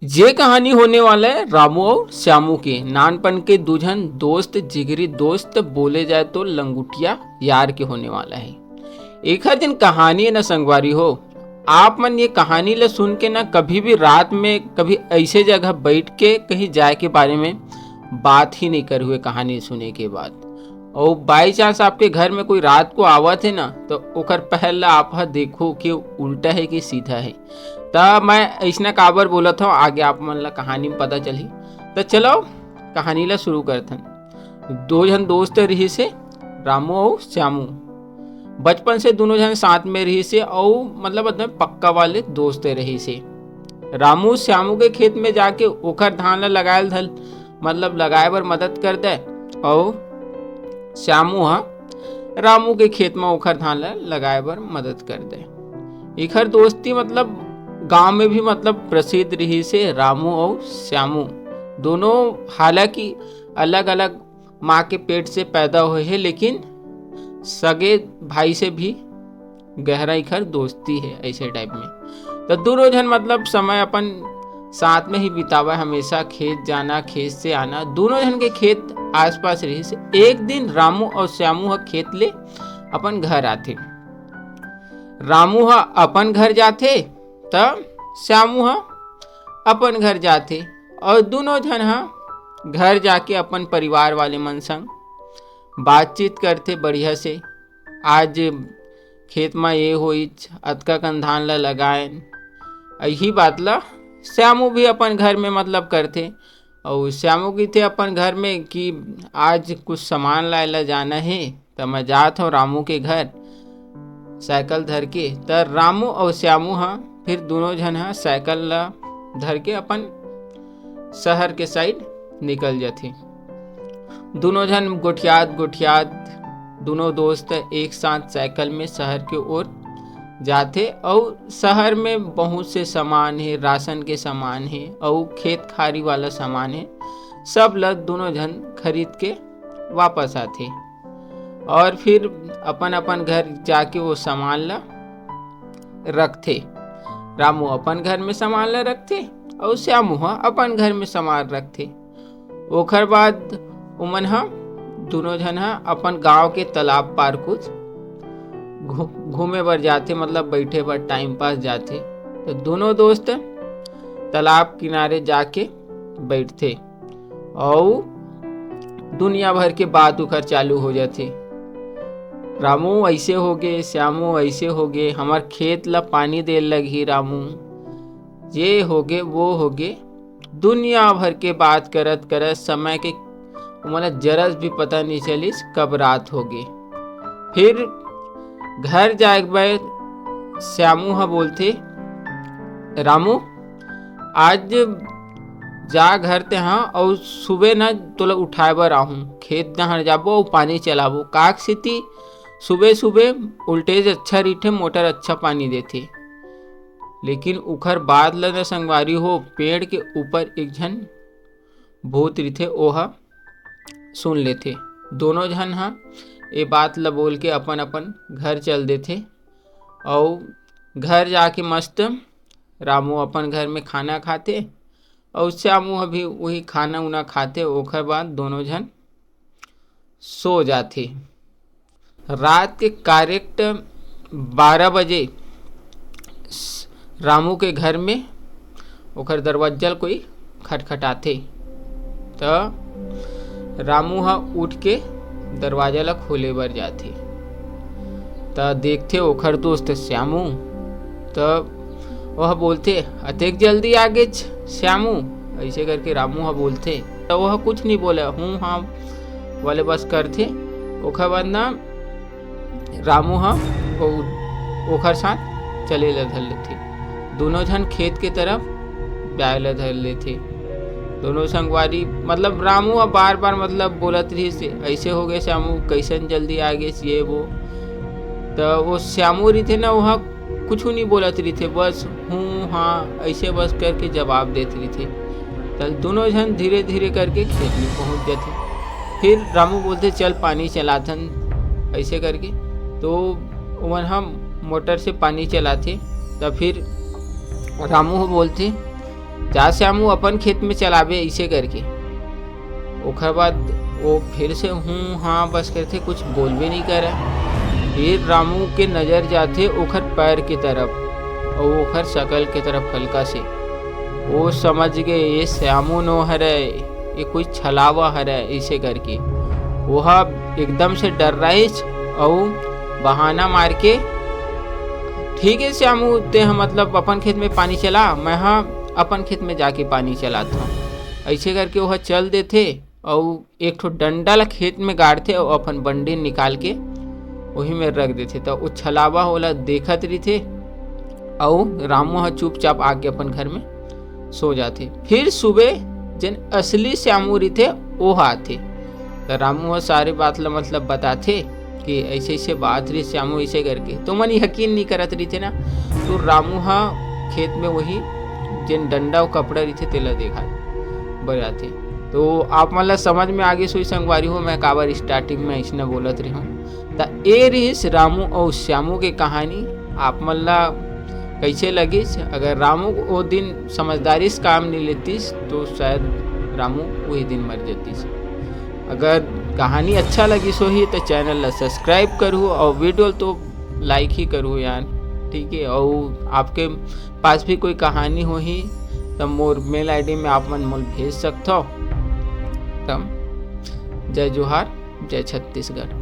ये कहानी होने वाला है रामू और श्यामू के नानपन के दुल्हन दोस्त जिगरी दोस्त बोले जाए तो लंगुटिया यार के होने वाला है। एक हर दिन कहानी है न संगवारी हो। आप मन ये कहानी ल सुन के ना कभी भी रात में कभी ऐसे जगह बैठ के कहीं जाए के बारे में बात ही नहीं कर हुए कहानी सुने के बाद। और बाई चांस आपके घर में कोई रात को आवत है ना तो ओकर पहला आप देखो कि उल्टा है कि सीधा है। तब मैं ऐसा काबर बोला था आगे आप मन ला कहानी में पता चली। तो चलो कहानी ला शुरू करथन। दो जन दोस्त रही से रामू और श्यामू। बचपन से दोनों जन साथ में रही से और मतलब पक्का वाले दोस्त रही से। रामू श्यामू के खेत में जाके ओखर धान ला लगायल धल मतलब लगाए बर मदद कर दे और श्यामू रामू के खेत में ओखर धान ला लगाए बर मदद कर दे। इखर दोस्ती मतलब गांव में भी मतलब प्रसिद्ध रही से। रामू और श्यामू दोनों हालांकि अलग अलग माँ के पेट से पैदा हुए हैं लेकिन सगे भाई से भी गहरा इखर दोस्ती है ऐसे टाइप में। तो दोनों जन मतलब समय अपन साथ में ही बितावा, हमेशा खेत जाना खेत से आना। दोनों जन के खेत आसपास रही से। एक दिन रामू और श्यामू खेत ले अपन घर आते। रामू अपन घर जाते तब श्यामू अपन घर जाते और दोनों जन घर जाके अपन परिवार वाले मन संग बातचीत करते बढ़िया से। आज खेत में ये होई अतका कन धान ला लगाएन यही बात ला श्यामू भी अपन घर में मतलब करते। और श्यामू की थे अपन घर में कि आज कुछ सामान लाए ला जाना है तो मैं जात हूँ रामू के घर साइकिल धर के। तो रामू और श्यामू फिर दोनों जन साइकिल ला धर के अपन शहर के साइड निकल जाते। दोनों जन गोठियात दोनों दोस्त एक साथ साइकिल में शहर के ओर जाते। और शहर में बहुत से सामान है, राशन के सामान है और खेत खारी वाला सामान है। सब लोग दोनों जन खरीद के वापस आते और फिर अपन अपन घर जाके वो सामान ला रखते। रामू अपन घर में सामान ला रखते और श्यामू अपन घर में सामान रखते। ओखर बाद उमन दोनों जन अपन गांव के तालाब पार कुछ घूमे बर जाते मतलब बैठे बर टाइम पास जाते। तो दोनों दोस्त तालाब किनारे जाके बैठते और दुनिया भर के बात उखर चालू हो जाते। रामू ऐसे हो गए, श्यामू ऐसे हो गए, हमार खेत ला पानी दे लगी रामू, ये हो गए वो हो गए। दुनिया भर के बात करत करत समय के मतलब जरस भी पता नहीं चलिस कब रात हो गई। फिर घर जाए बाद श्यामू बोलते रामू आज जा घर ते और सुबह न तोला उठाए बर आहूँ खेत नहर जाबो और पानी चलाबो। काक सिती सुबह सुबह उल्टेज अच्छा रिठे मोटर अच्छा पानी देते। लेकिन उखर बाद ल संगवारी हो पेड़ के ऊपर एक जन भूत रिथे ओहा सुन लेते। दोनों जन ये बात ला बोल के अपन अपन घर चल देते। और घर जाके मस्त रामू अपन घर में खाना खाते और श्यामू अभी वही खाना उना खाते। ओखर बाद दोनों जन सो जाते। रात के करेक्ट 12 बजे रामू के घर में ओखर दरवाजा कोई खटखटाते। तो रामू उठ के दरवाजा ला खोले बर जाते। तो देखते ओखर दोस्त श्यामू। तो वह बोलते अतेक जल्दी आ गए श्यामू, ऐसे करके रामू बोलते। तो वह कुछ नहीं बोला हूँ हाँ वाले बस करते। ओखर बाद ना रामू ओखर साथ चले ला धर लेते। दोनों जन खेत के तरफ जाए ला धर लेते। दोनों संगवारी मतलब रामू बार बार मतलब बोलत रही से ऐसे हो गए श्यामू कैसन जल्दी आ गए ये वो। तो वो श्यामू रही थे ना वहाँ कुछ नहीं बोलत रही थे, बस हूँ हाँ ऐसे बस करके जवाब देते रही थे। तो दोनों जन धीरे धीरे करके खेत में पहुँच जाते। फिर रामू बोलते चल पानी चलाथन ऐसे करके। तो वह मोटर से पानी चलाते। तो फिर रामू बोलते जा श्यामू अपन खेत में चलावे ऐसे करके। ओकर बाद वो फिर से हूँ हाँ बस करते, कुछ बोलबे नहीं करे। फिर रामू के नज़र जाते ओखर पैर की तरफ और ओखर शकल की तरफ हल्का से। वो समझ गए ये श्यामू नो हरे, ये कोई छलावा हरे ऐसे करके। वह एकदम से डर रही और बहाना मार के, ठीक है श्यामू ते मतलब अपन खेत में पानी चला, मैं हाँ अपन खेत में जाके पानी चलाता हूँ ऐसे करके। वह चल देते और एक ठो डंडा ला खेत में गाड़ते और अपन बंडी निकाल के वही में रख देते। तो वो छलावा होला देखत रही थे और रामू हा चुपचाप आके अपन घर में सो जाते। फिर सुबह जन असली श्यामू रही थे वो आते, तो रामू सारे बात ला मतलब बताते कि ऐसे ऐसे बात रही श्यामू ऐसे करके। तो मन यकीन नहीं करत रही थे ना, तो रामू हा खेत में वही जिन डंडा और कपड़ा रही थे तेला देखा बजाते। तो आप मतलब समझ में आगे सोई संगवारी हो मैं काबर स्टार्टिंग में ऐसा बोलत रही हूँ। तो ए रही रामू और श्यामू के कहानी। आप मतलब कैसे लगिस? अगर रामू वो दिन समझदारी से काम नहीं लेतीस तो शायद रामू वही दिन मर जातीस। अगर कहानी अच्छा लगी सो ही तो चैनल ला सब्सक्राइब करूँ और वीडियो तो लाइक ही करूँ यार, ठीक है। और आपके पास भी कोई कहानी हो ही तो मोर मेल आईडी में आप मन मोल भेज सकते हो। तब जय जोहार, जय छत्तीसगढ़।